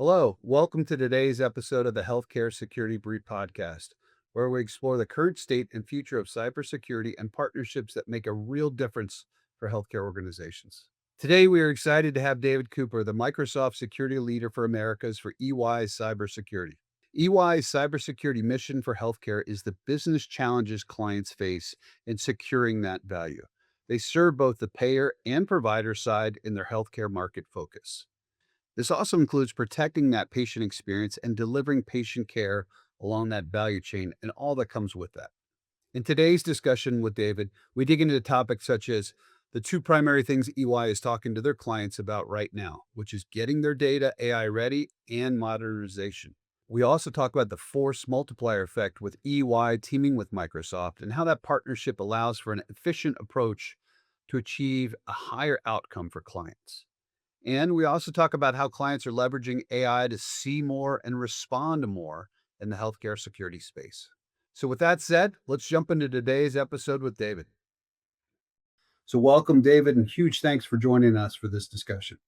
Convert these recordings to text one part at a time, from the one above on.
Hello, welcome to today's episode of the Healthcare Security Brief podcast, where we explore the current state and future of cybersecurity and partnerships that make a real difference for healthcare organizations. Today, we are excited to have David Cooper, the Microsoft Security Leader for Americas for EY's Cybersecurity. EY's cybersecurity mission for healthcare is the business challenges clients face in securing that value. They serve both the payer and provider side in their healthcare market focus. This also includes protecting that patient experience and delivering patient care along that value chain and all that comes with that. In today's discussion with David, we dig into topics such as the two primary things EY is talking to their clients about right now, which is getting their data AI ready and modernization. We also talk about the force multiplier effect with EY teaming with Microsoft and how that partnership allows for an efficient approach to achieve a higher outcome for clients. And we also talk about how clients are leveraging AI to see more and respond to more in the healthcare security space. So, with that said, let's jump into today's episode with David. So, welcome, David, and huge thanks for joining us for this discussion.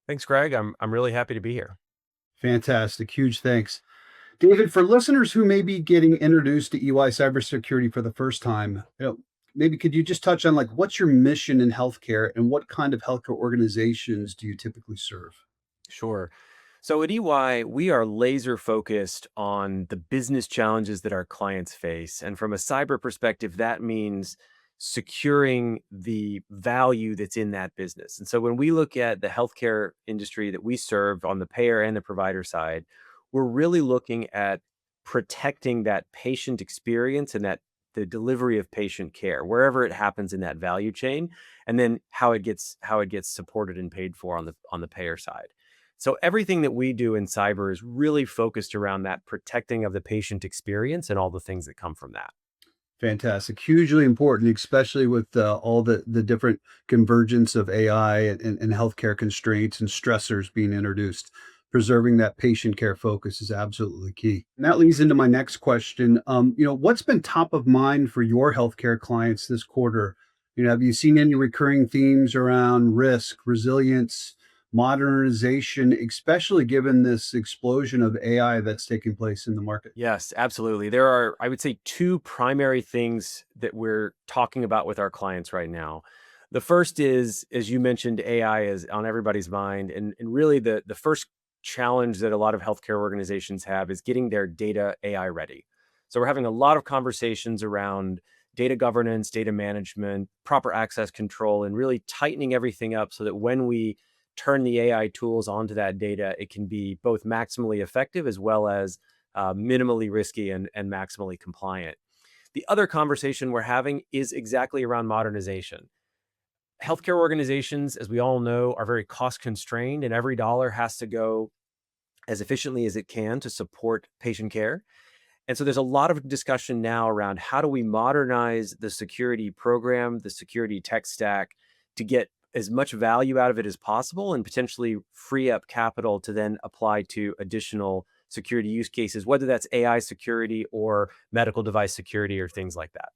Thanks, Greg. I'm really happy to be here. Fantastic. Huge thanks. David, for listeners who may be getting introduced to EY cybersecurity for the first time, maybe could you just touch on like what's your mission in healthcare and what kind of healthcare organizations do you typically serve? Sure. So at EY, we are laser focused on the business challenges that our clients face. And from a cyber perspective, that means securing the value that's in that business. And so when we look at the healthcare industry that we serve on the payer and the provider side, we're really looking at protecting that patient experience and that the delivery of patient care wherever it happens in that value chain, and then how it gets supported and paid for on the payer side. So everything that we do in cyber is really focused around that protecting of the patient experience and all the things that come from that. Fantastic. Hugely important, especially with all the different convergence of AI and healthcare constraints and stressors being introduced. Preserving that patient care focus is absolutely key. And that leads into my next question. What's been top of mind for your healthcare clients this quarter? Have you seen any recurring themes around risk, resilience, modernization, especially given this explosion of AI that's taking place in the market? Yes, absolutely. There are, I would say, two primary things that we're talking about with our clients right now. The first is, as you mentioned, AI is on everybody's mind. And really, the first challenge that a lot of healthcare organizations have is getting their data AI ready. So we're having a lot of conversations around data governance, data management, proper access control, and really tightening everything up so that when we turn the AI tools onto that data, it can be both maximally effective as well as minimally risky and maximally compliant. The other conversation we're having is exactly around modernization. Healthcare organizations, as we all know, are very cost constrained, and every dollar has to go as efficiently as it can to support patient care. And so there's a lot of discussion now around how do we modernize the security program, the security tech stack to get as much value out of it as possible and potentially free up capital to then apply to additional security use cases, whether that's AI security or medical device security or things like that.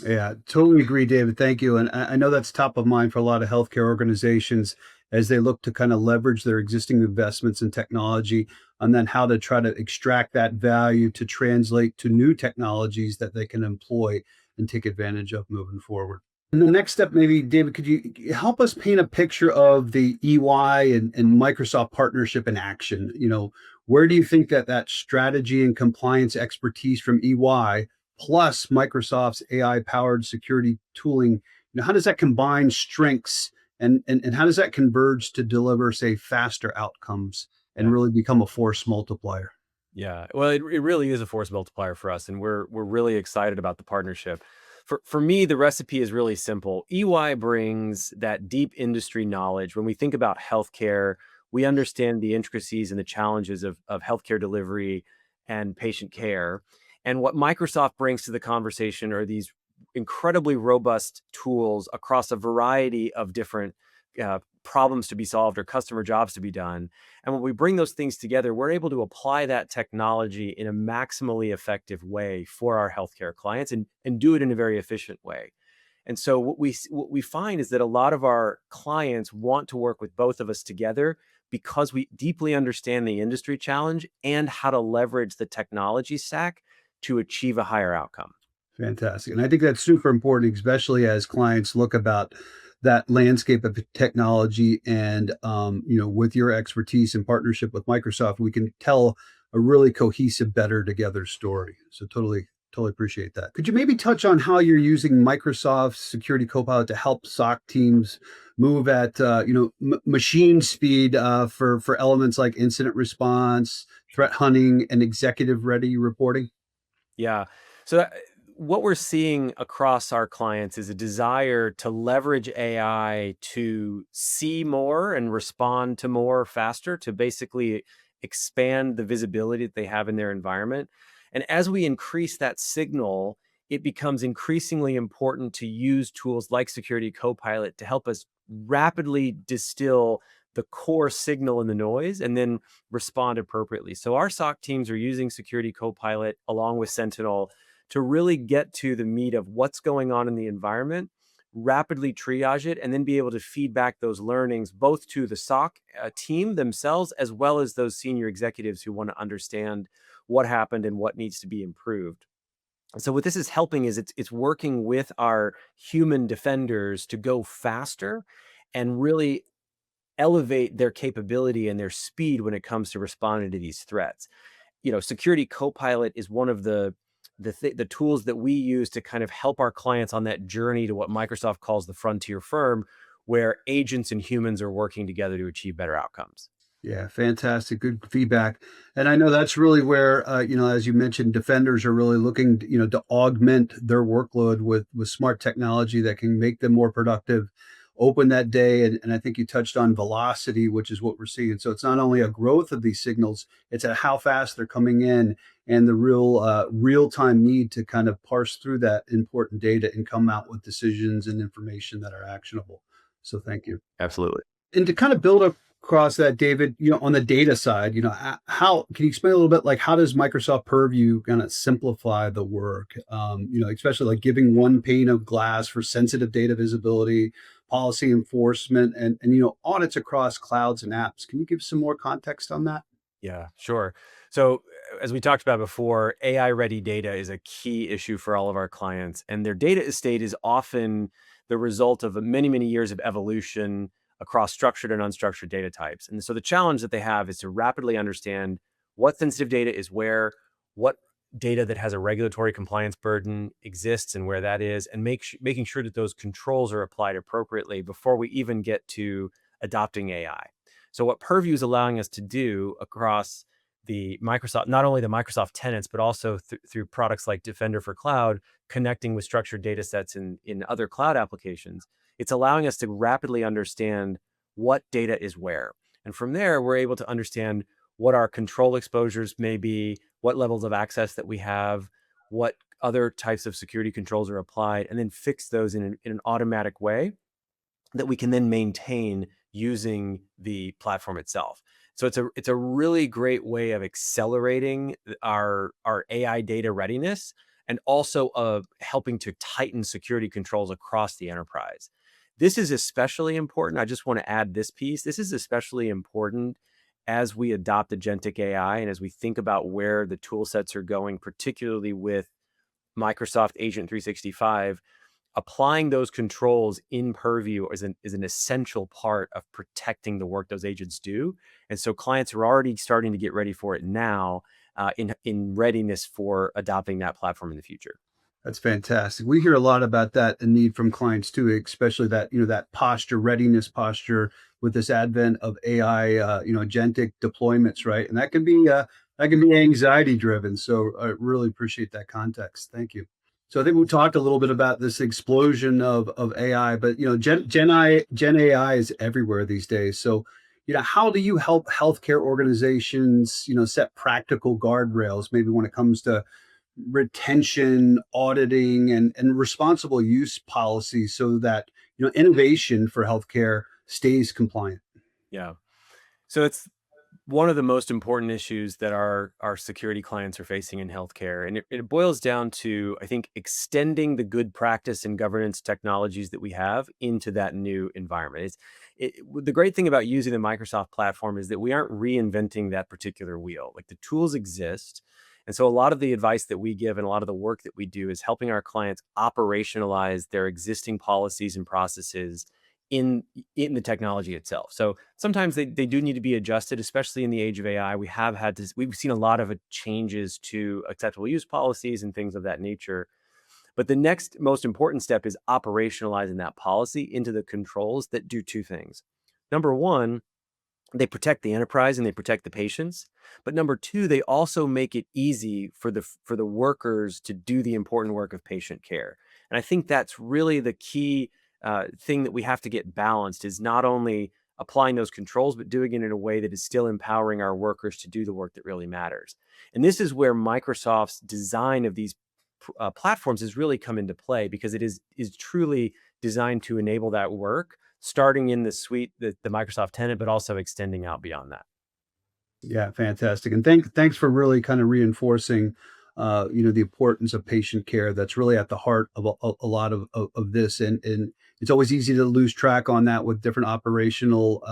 Yeah, totally agree, David. Thank you. And I know that's top of mind for a lot of healthcare organizations as they look to kind of leverage their existing investments in technology and then how to try to extract that value to translate to new technologies that they can employ and take advantage of moving forward. And the next step, maybe, David, could you help us paint a picture of the EY and Microsoft partnership in action? Where do you think that strategy and compliance expertise from EY plus Microsoft's AI powered security tooling, how does that combine strengths and how does that converge to deliver, say, faster outcomes and Yeah. really become a force multiplier? Yeah. Well, it really is a force multiplier for us, and we're really excited about the partnership. For me, the recipe is really simple. EY brings that deep industry knowledge. When we think about healthcare, we understand the intricacies and the challenges of healthcare delivery and patient care. And what Microsoft brings to the conversation are these incredibly robust tools across a variety of different problems to be solved or customer jobs to be done. And when we bring those things together, we're able to apply that technology in a maximally effective way for our healthcare clients and do it in a very efficient way. And so what we find is that a lot of our clients want to work with both of us together because we deeply understand the industry challenge and how to leverage the technology stack to achieve a higher outcome. Fantastic. And I think that's super important, especially as clients look about that landscape of technology. And, with your expertise and partnership with Microsoft, we can tell a really cohesive, better together story. So totally appreciate that. Could you maybe touch on how you're using Microsoft Security Copilot to help SOC teams move at, machine speed for elements like incident response, threat hunting, and executive ready reporting? Yeah. So what we're seeing across our clients is a desire to leverage AI to see more and respond to more faster, to basically expand the visibility that they have in their environment. And as we increase that signal, it becomes increasingly important to use tools like Security Copilot to help us rapidly distill the core signal in the noise and then respond appropriately. So our SOC teams are using Security Copilot along with Sentinel to really get to the meat of what's going on in the environment, rapidly triage it, and then be able to feed back those learnings both to the SOC team themselves, as well as those senior executives who want to understand what happened and what needs to be improved. So what this is helping is it's working with our human defenders to go faster and really elevate their capability and their speed when it comes to responding to these threats. Security Copilot is one of the tools that we use to kind of help our clients on that journey to what Microsoft calls the frontier firm, where agents and humans are working together to achieve better outcomes. Yeah, fantastic. Good feedback. And I know that's really where, as you mentioned, defenders are really looking, to augment their workload with smart technology that can make them more productive, open that day. And I think you touched on velocity, which is what we're seeing. So it's not only a growth of these signals, it's at how fast they're coming in and the real time need to kind of parse through that important data and come out with decisions and information that are actionable. So thank you. Absolutely. And to kind of build across that, David, on the data side, how can you explain a little bit like how does Microsoft Purview kind of simplify the work? Especially like giving one pane of glass for sensitive data visibility, policy enforcement, and audits across clouds and apps. Can you give some more context on that? Yeah, sure. So, as we talked about before, AI ready data is a key issue for all of our clients, and their data estate is often the result of many, many years of evolution across structured and unstructured data types. And so, the challenge that they have is to rapidly understand what sensitive data is where, what data that has a regulatory compliance burden exists and where that is, and making sure that those controls are applied appropriately before we even get to adopting AI. So what Purview is allowing us to do across the Microsoft, not only the Microsoft tenants, but also through products like Defender for Cloud, connecting with structured data sets in other cloud applications, it's allowing us to rapidly understand what data is where. And from there, we're able to understand what our control exposures may be, what levels of access that we have, what other types of security controls are applied, and then fix those in an automatic way that we can then maintain using the platform itself. So it's a really great way of accelerating our AI data readiness and also of helping to tighten security controls across the enterprise. This is especially important. I just want to add this piece. This is especially important as we adopt agentic AI and as we think about where the tool sets are going, particularly with Microsoft Agent 365. Applying those controls in Purview is an essential part of protecting the work those agents do. And so clients are already starting to get ready for it now, in readiness for adopting that platform in the future. That's fantastic. We hear a lot about that and need from clients too, especially that posture, readiness posture with this advent of AI, agentic deployments, right? And that can be anxiety driven. So I really appreciate that context. Thank you. So I think we talked a little bit about this explosion of AI, but Gen AI is everywhere these days. So how do you help healthcare organizations, set practical guardrails, maybe when it comes to retention, auditing, and responsible use policies so that innovation for healthcare stays compliant? Yeah. So one of the most important issues that our security clients are facing in healthcare, and it boils down to, I think, extending the good practice and governance technologies that we have into that new environment. The great thing about using the Microsoft platform is that we aren't reinventing that particular wheel. Like, the tools exist. And so a lot of the advice that we give and a lot of the work that we do is helping our clients operationalize their existing policies and processes in in the technology itself. So sometimes they do need to be adjusted, especially in the age of AI. We've seen a lot of changes to acceptable use policies and things of that nature. But the next most important step is operationalizing that policy into the controls that do two things. Number one, they protect the enterprise and they protect the patients. But number two, they also make it easy for the workers to do the important work of patient care. And I think that's really the key thing that we have to get balanced, is not only applying those controls, but doing it in a way that is still empowering our workers to do the work that really matters. And this is where Microsoft's design of these platforms has really come into play, because it is truly designed to enable that work, starting in the suite, the Microsoft tenant, but also extending out beyond that. Yeah, fantastic. And thanks for really kind of reinforcing, the importance of patient care. That's really at the heart of a lot of this. And it's always easy to lose track on that with different operational,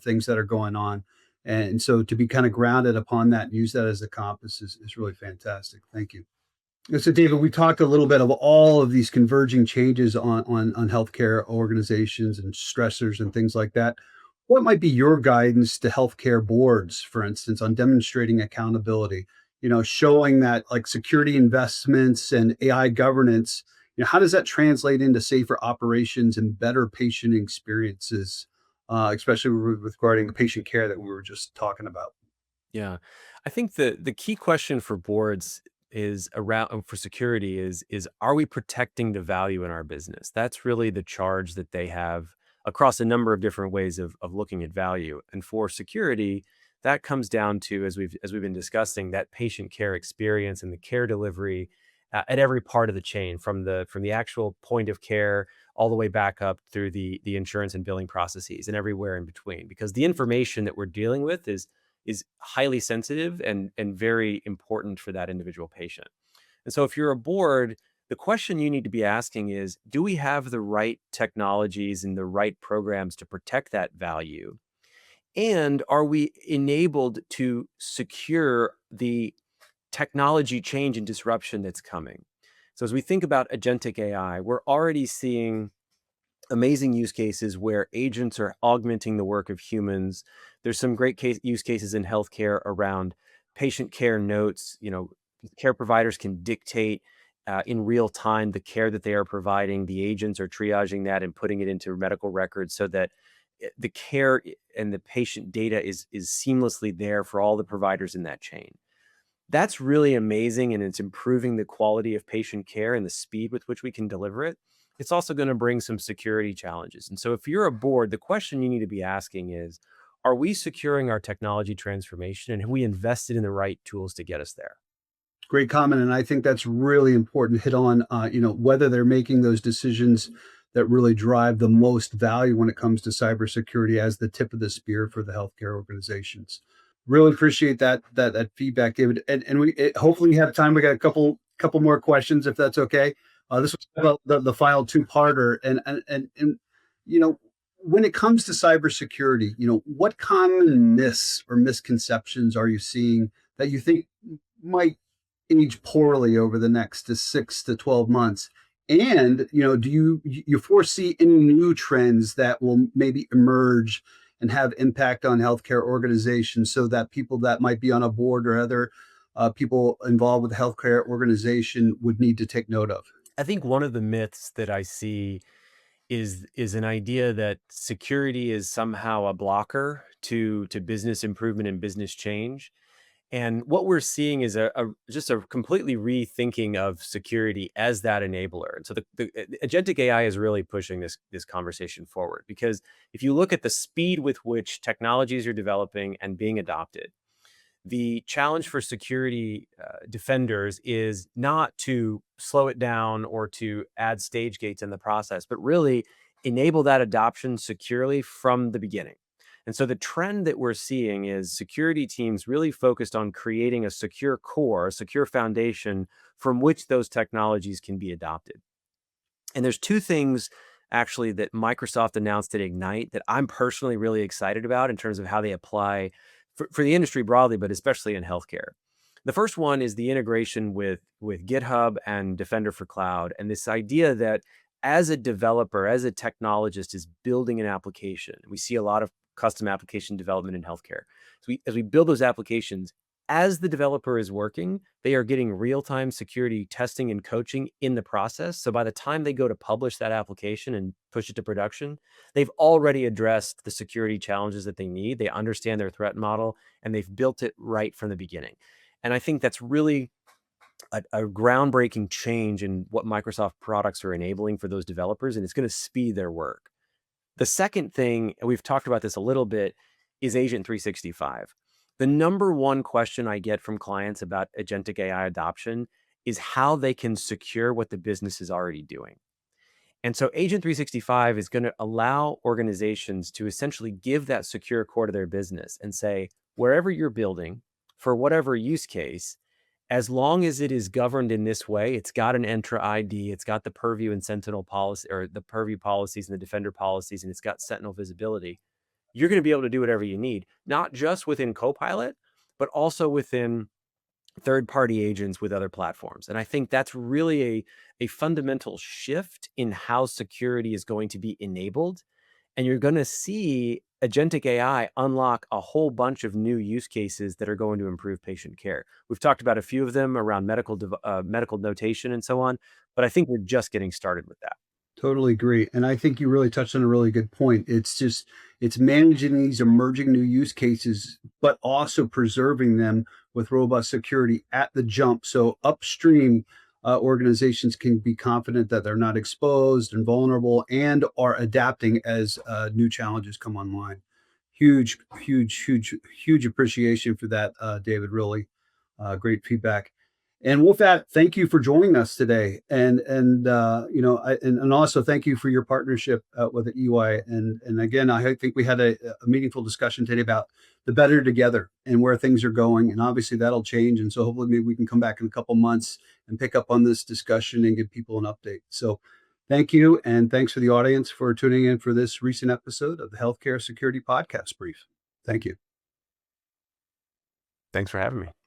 things that are going on. And so to be kind of grounded upon that and use that as a compass is really fantastic. Thank you. And so, David, we talked a little bit of all of these converging changes on healthcare organizations and stressors and things like that. What might be your guidance to healthcare boards, for instance, on demonstrating accountability? Showing that like security investments and AI governance, how does that translate into safer operations and better patient experiences, especially with regarding the patient care that we were just talking about? Yeah. I think the key question for boards is around for security is are we protecting the value in our business? That's really the charge that they have across a number of different ways of looking at value. And for security, that comes down to, as we've been discussing, that patient care experience and the care delivery at every part of the chain, from the actual point of care all the way back up through the insurance and billing processes and everywhere in between, because the information that we're dealing with is highly sensitive and very important for that individual patient. And so if you're a board, the question you need to be asking is, do we have the right technologies and the right programs to protect that value? And are we enabled to secure the technology change and disruption that's coming? So as we think about agentic AI, we're already seeing amazing use cases where agents are augmenting the work of humans. There's some great use cases in healthcare around patient care notes. Care providers can dictate in real time the care that they are providing. The agents are triaging that and putting it into medical records so that the care and the patient data is seamlessly there for all the providers in that chain. That's really amazing, and it's improving the quality of patient care and the speed with which we can deliver it. It's also going to bring some security challenges. And so if you're a board, the question you need to be asking is, are we securing our technology transformation, and have we invested in the right tools to get us there? Great comment, and I think that's really important to hit on, whether they're making those decisions that really drive the most value when it comes to cybersecurity as the tip of the spear for the healthcare organizations. Really appreciate that feedback, David. And hopefully we have time. We got a couple more questions, if that's okay. This was about the final two-parter, and you know when it comes to cybersecurity, what common myths or misconceptions are you seeing that you think might age poorly over the next 6 to 12 months? And do you foresee any new trends that will maybe emerge and have impact on healthcare organizations, so that people that might be on a board or other people involved with the healthcare organization would need to take note of? I think one of the myths that I see is an idea that security is somehow a blocker to business improvement and business change. And what we're seeing is just a completely rethinking of security as that enabler. And so the agentic AI is really pushing this conversation forward, because if you look at the speed with which technologies are developing and being adopted, the challenge for security defenders is not to slow it down or to add stage gates in the process, but really enable that adoption securely from the beginning. And so the trend that we're seeing is security teams really focused on creating a secure core, a secure foundation from which those technologies can be adopted. And there's two things actually that Microsoft announced at Ignite that I'm personally really excited about in terms of how they apply for the industry broadly, but especially in healthcare. The first one is the integration with GitHub and Defender for Cloud, and this idea that as a developer, as a technologist is building an application, we see a lot of custom application development in healthcare. So as we build those applications, as the developer is working, they are getting real-time security testing and coaching in the process. So by the time they go to publish that application and push it to production, they've already addressed the security challenges that they need. They understand their threat model and they've built it right from the beginning. And I think that's really a groundbreaking change in what Microsoft products are enabling for those developers, and it's going to speed their work. The second thing, and we've talked about this a little bit, is Agent 365. The number one question I get from clients about agentic AI adoption is how they can secure what the business is already doing. And so Agent 365 is going to allow organizations to essentially give that secure core to their business and say, wherever you're building, for whatever use case, as long as it is governed in this way, it's got an Entra ID, it's got the Purview and Sentinel policy, or the Purview policies and the Defender policies, and it's got Sentinel visibility. You're going to be able to do whatever you need, not just within Copilot, but also within third-party agents with other platforms. And I think that's really a fundamental shift in how security is going to be enabled. And you're going to see agentic AI unlock a whole bunch of new use cases that are going to improve patient care. We've talked about a few of them around medical notation and so on, but I think we're just getting started with that. Totally agree. And I think you really touched on a really good point. It's managing these emerging new use cases, but also preserving them with robust security at the jump. So upstream organizations can be confident that they're not exposed and vulnerable and are adapting as new challenges come online. Huge appreciation for that, David. Really great feedback. And with that, thank you for joining us today, and also thank you for your partnership with the EY. And again, I think we had a meaningful discussion today about the better together and where things are going. And obviously that'll change. And so hopefully maybe we can come back in a couple months and pick up on this discussion and give people an update. So thank you, and thanks for the audience for tuning in for this recent episode of the Healthcare Security Podcast Brief. Thank you. Thanks for having me.